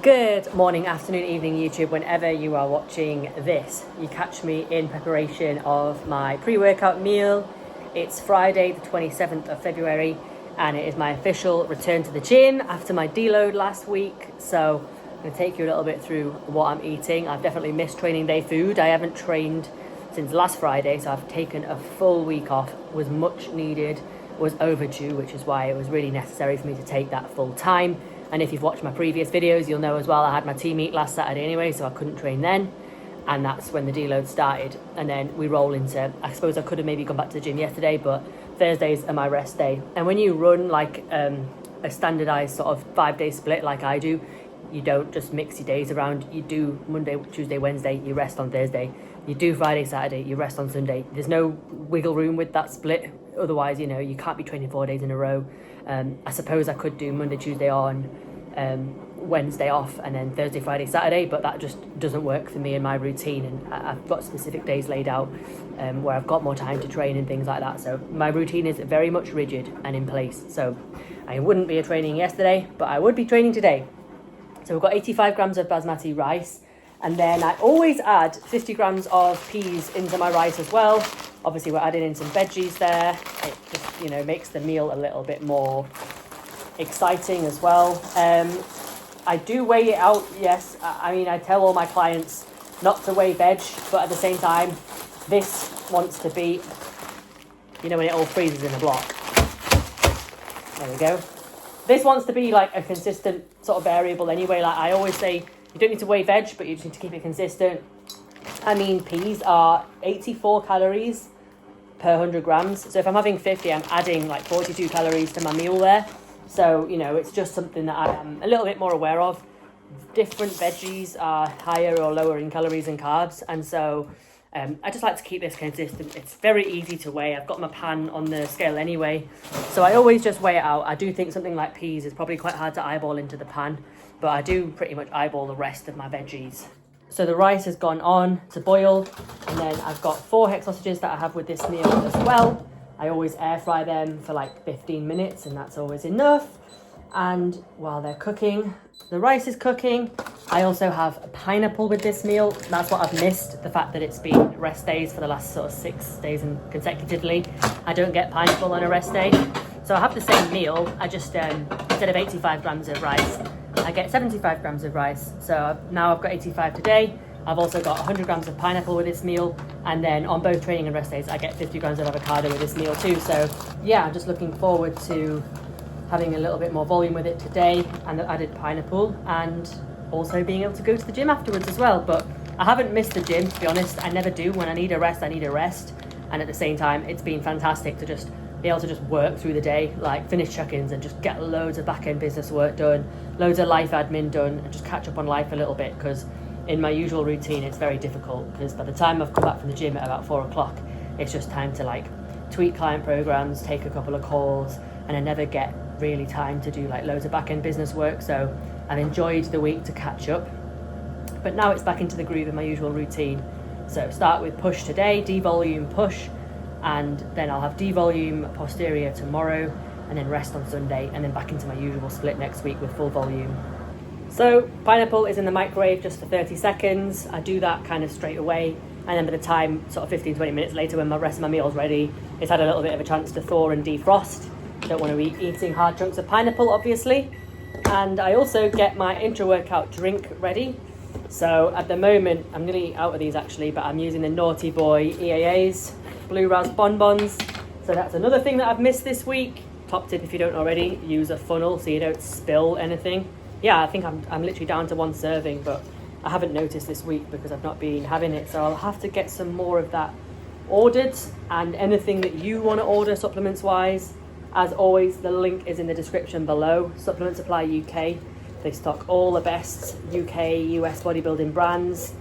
Good morning, afternoon, evening, YouTube, whenever you are watching this. You catch me in preparation of my pre-workout meal. It's Friday, the 27th of February, and it is my official return to the gym after my deload last week. So I'm going to take you a little bit through what I'm eating. I've definitely missed training day food. I haven't trained since last Friday, so I've taken a full week off. It was much needed, was overdue, which is why it was really necessary for me to take that full time. And if you've watched my previous videos, you'll know as well I had my team meet last Saturday anyway, so I couldn't train then. And that's when the deload started. And then we roll into, I suppose I could have maybe gone back to the gym yesterday, but Thursdays are my rest day. And when you run like a standardized sort of 5-day split like I do, you don't just mix your days around. You do Monday, Tuesday, Wednesday, you rest on Thursday. You do Friday, Saturday, you rest on Sunday. There's no wiggle room with that split. Otherwise, you can't be training 4 days in a row. I suppose I could do Monday, Tuesday on, Wednesday off, and then Thursday, Friday, Saturday, but that just doesn't work for me in my routine. And I've got specific days laid out where I've got more time to train and things like that. So my routine is very much rigid and in place. So I wouldn't be training yesterday, but I would be training today. So we've got 85 grams of basmati rice, and then I always add 50 grams of peas into my rice as well. Obviously, we're adding in some veggies there. It just, makes the meal a little bit more exciting as well. I do weigh it out, yes. I tell all my clients not to weigh veg, but at the same time, this wants to be, when it all freezes in a block. There we go. This wants to be like a consistent sort of variable anyway. Like I always say, you don't need to weigh veg, but you just need to keep it consistent. Peas are 84 calories per 100 grams. So if I'm having 50, I'm adding like 42 calories to my meal there. So, it's just something that I am a little bit more aware of. Different veggies are higher or lower in calories and carbs. And so I just like to keep this consistent. It's very easy to weigh. I've got my pan on the scale anyway. So I always just weigh it out. I do think something like peas is probably quite hard to eyeball into the pan, but I do pretty much eyeball the rest of my veggies. So the rice has gone on to boil, and then I've got 4 hex sausages that I have with this meal as well. I always air fry them for like 15 minutes, and that's always enough. And while they're cooking, the rice is cooking. I also have a pineapple with this meal. That's what I've missed, the fact that it's been rest days for the last sort of 6 days and consecutively. I don't get pineapple on a rest day. So I have the same meal. I just, instead of 85 grams of rice, I get 75 grams of rice. So now I've got 85 today. I've also got 100 grams of pineapple with this meal. And then on both training and rest days, I get 50 grams of avocado with this meal too. So yeah, I'm just looking forward to having a little bit more volume with it today, and the added pineapple, and also being able to go to the gym afterwards as well. But I haven't missed the gym, to be honest. I never do. When I need a rest, I need a rest. And at the same time, it's been fantastic to just be able to just work through the day, like finish check-ins and just get loads of back-end business work done, loads of life admin done, and just catch up on life a little bit, because in my usual routine, it's very difficult, because by the time I've come back from the gym at about 4 o'clock, it's just time to like tweak client programs, take a couple of calls, and I never get really time to do like loads of back-end business work. So I've enjoyed the week to catch up, but now it's back into the groove of my usual routine. So start with push today, devolume push, and then I'll have devolume posterior tomorrow, and then rest on Sunday, and then back into my usual split next week with full volume. So pineapple is in the microwave just for 30 seconds. I do that kind of straight away, and then by the time sort of 15-20 minutes later, when my rest of my meal is ready, it's had a little bit of a chance to thaw and defrost. Don't want to be eating hard chunks of pineapple, obviously. And I also get my intra-workout drink ready. So at the moment, I'm nearly out of these actually, but I'm using the Naughty Boy EAAs, Blue Ras bonbons. So that's another thing that I've missed this week. Top tip, if you don't already, use a funnel so you don't spill anything. Yeah, I think I'm literally down to 1 serving, but I haven't noticed this week because I've not been having it. So I'll have to get some more of that ordered, and anything that you want to order supplements wise, as always, the link is in the description below. Supplement Supply UK. They stock all the best UK, US bodybuilding brands,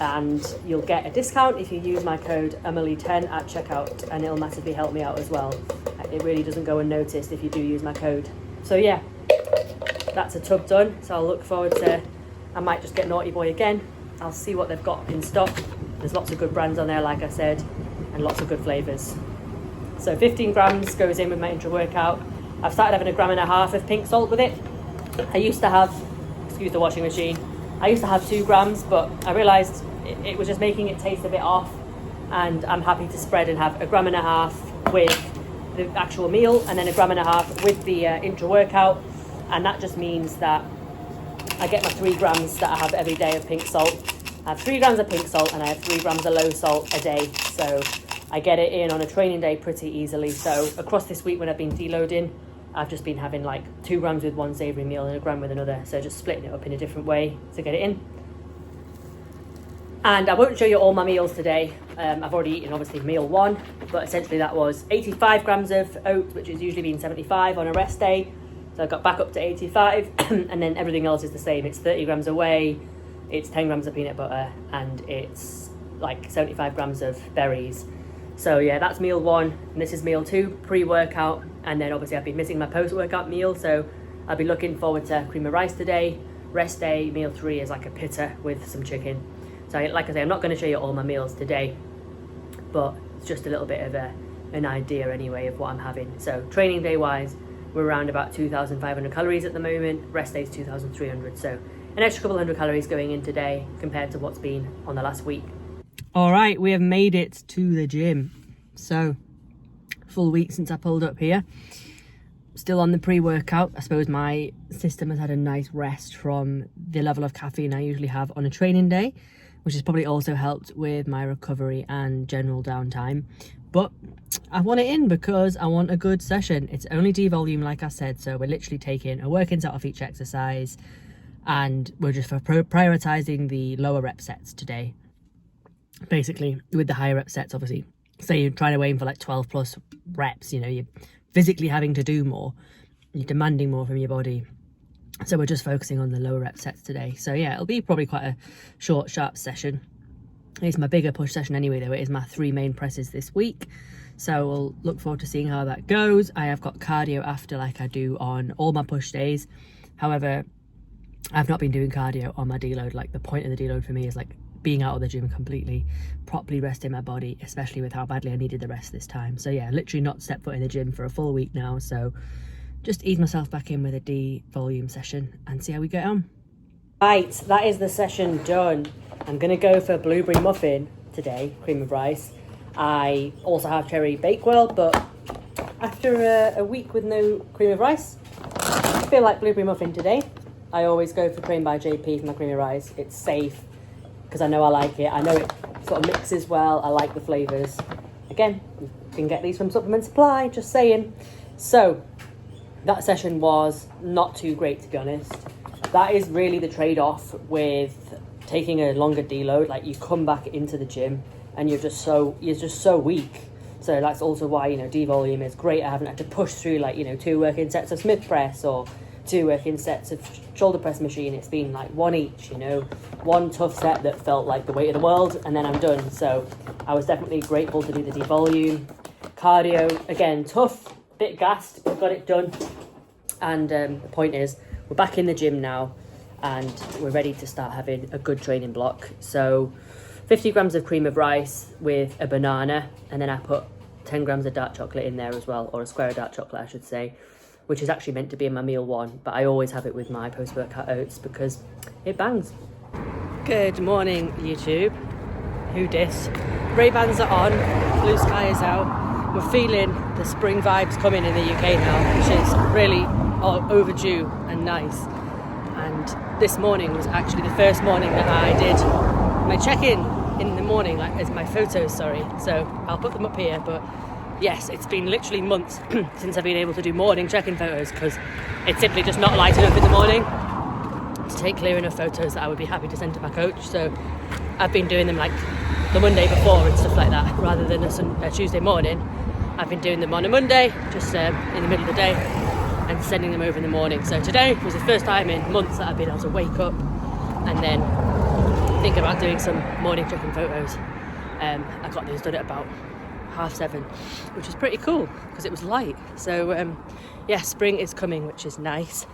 and you'll get a discount if you use my code Emily10 at checkout, and it'll massively help me out as well. It really doesn't go unnoticed if you do use my code. So yeah, that's a tub done. So I'll look forward to, I might just get Naughty Boy again. I'll see what they've got in stock. There's lots of good brands on there, like I said, and lots of good flavours. So 15 grams goes in with my intra-workout. I've started having 1.5 grams of pink salt with it. I used to have excuse the washing machine. I used to have 2 grams, but I realised it was just making it taste a bit off, and I'm happy to spread and have 1.5 grams with the actual meal and then 1.5 grams with the intra-workout, and that just means that I get my 3 grams that I have every day of pink salt. I have 3 grams of pink salt and I have 3 grams of low salt a day, so I get it in on a training day pretty easily. So across this week when I've been deloading, I've just been having like 2 grams with one savoury meal and 1 gram with another, so just splitting it up in a different way to get it in. And I won't show you all my meals today. I've already eaten obviously meal 1, but essentially that was 85 grams of oats, which has usually been 75 on a rest day, so I got back up to 85 and then everything else is the same. It's 30 grams of whey, it's 10 grams of peanut butter, and it's like 75 grams of berries. So yeah, that's meal 1, and this is meal 2, pre-workout, and then obviously I've been missing my post-workout meal, so I'll be looking forward to cream of rice today. Rest day, meal 3 is like a pitta with some chicken. So like I say, I'm not going to show you all my meals today, but it's just a little bit of an idea anyway of what I'm having. So training day wise, we're around about 2,500 calories at the moment. Rest day is 2,300, so an extra couple hundred calories going in today compared to what's been on the last week. All right, we have made it to the gym. So full week since I pulled up here. Still on the pre-workout. I suppose my system has had a nice rest from the level of caffeine I usually have on a training day, which has probably also helped with my recovery and general downtime. But I want it in because I want a good session. It's only D-volume, like I said, so we're literally taking a working set off each exercise, and we're just prioritizing the lower rep sets today. Basically, with the higher rep sets, obviously, say you're trying to aim for like 12 plus reps, you know, you're physically having to do more, you're demanding more from your body. So we're just focusing on the lower rep sets today. So yeah, it'll be probably quite a short, sharp session. It's my bigger push session anyway, though. It is my 3 main presses this week. So we'll look forward to seeing how that goes. I have got cardio after, like I do on all my push days. However, I've not been doing cardio on my deload. Like, the point of the deload for me is like being out of the gym completely, properly resting my body, especially with how badly I needed the rest this time. So yeah, literally not stepped foot in the gym for a full week now. So just ease myself back in with a D volume session and see how we get on. Right, that is the session done. I'm going to go for blueberry muffin today, cream of rice. I also have cherry bakewell, but after a week with no cream of rice, I feel like blueberry muffin today. I always go for Cream by JP for my cream of rice. It's safe because I know I like it. I know it sort of mixes well. I like the flavours. Again, you can get these from Supplement Supply, just saying. So that session was not too great, to be honest. That is really the trade-off with taking a longer deload. Like, you come back into the gym and you're just so weak. So that's also why, you know, D-volume is great. I haven't had to push through, like, you know, 2 working sets of Smith press or 2 working sets of shoulder press machine. It's been like 1 each, you know, 1 tough set that felt like the weight of the world, and then I'm done. So I was definitely grateful to do the D-volume. Cardio, again, tough, bit gassed, but got it done. And the point is, we're back in the gym now and we're ready to start having a good training block. So 50 grams of cream of rice with a banana, and then I put 10 grams of dark chocolate in there as well, or a square of dark chocolate I should say, which is actually meant to be in my meal 1, but I always have it with my post-workout oats because it bangs. Good morning, YouTube. Who dis? Ray-Bans are on, blue sky is out. We're feeling the spring vibes coming in the UK now, which is really overdue and nice. And this morning was actually the first morning that I did my check-in in the morning, like as my photos, sorry. So I'll put them up here, but yes, it's been literally months since I've been able to do morning check-in photos because it's simply just not light enough in the morning to take clear enough photos that I would be happy to send to my coach. So I've been doing them like the Monday before and stuff like that, rather than a Tuesday morning. I've been doing them on a Monday, just in the middle of the day, and sending them over in the morning. So today was the first time in months that I've been able to wake up and then think about doing some morning check-in photos. I got those done at about 7:30, which is pretty cool because it was light. So yeah, spring is coming, which is nice.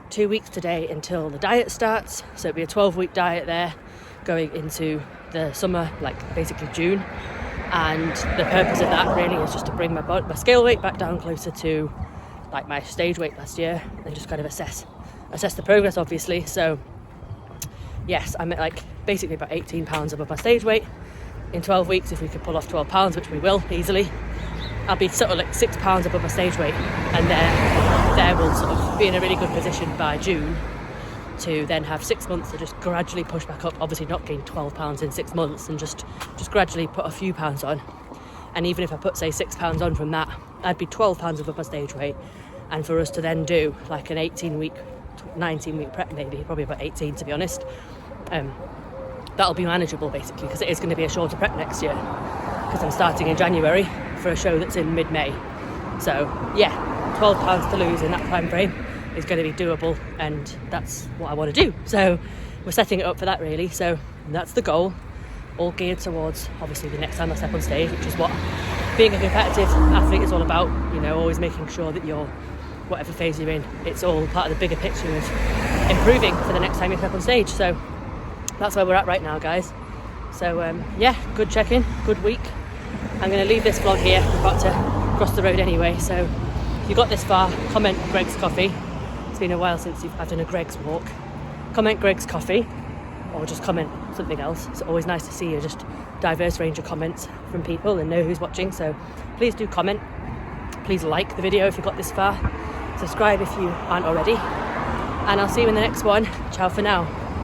2 weeks today until the diet starts, so it'll be a 12-week diet there going into the summer, like basically June. And the purpose of that really is just to bring my scale weight back down closer to like my stage weight last year, and just kind of assess assess the progress, obviously. So yes, I'm at like basically about 18 pounds above my stage weight. In 12 weeks, if we could pull off 12 pounds, which we will easily, I'll be sort of like 6 pounds above my stage weight, and there we'll sort of be in a really good position by June to then have 6 months to just gradually push back up. Obviously not gain 12 pounds in 6 months, and just gradually put a few pounds on. And even if I put, say, 6 pounds on from that, I'd be 12 pounds above my stage weight. And for us to then do like an 18-week, 19-week prep, maybe, probably about 18 to be honest, that'll be manageable basically, because it is going to be a shorter prep next year, because I'm starting in January for a show that's in mid-May. So yeah, 12 pounds to lose in that time frame is going to be doable, and that's what I want to do. So we're setting it up for that really. So that's the goal, all geared towards obviously the next time I step on stage, which is what being a competitive athlete is all about. You know, always making sure that you're, whatever phase you're in, it's all part of the bigger picture of improving for the next time you step on stage. So that's where we're at right now, guys. So yeah, good check-in, good week. I'm going to leave this vlog here. We're about to cross the road anyway. So if you got this far, comment Greg's Coffee. It's been a while since I've done a Greg's walk. Comment Greg's Coffee, or just comment something else. It's always nice to see a just diverse range of comments from people and know who's watching. So please do comment. Please like the video if you got this far. Subscribe if you aren't already. And I'll see you in the next one. Ciao for now.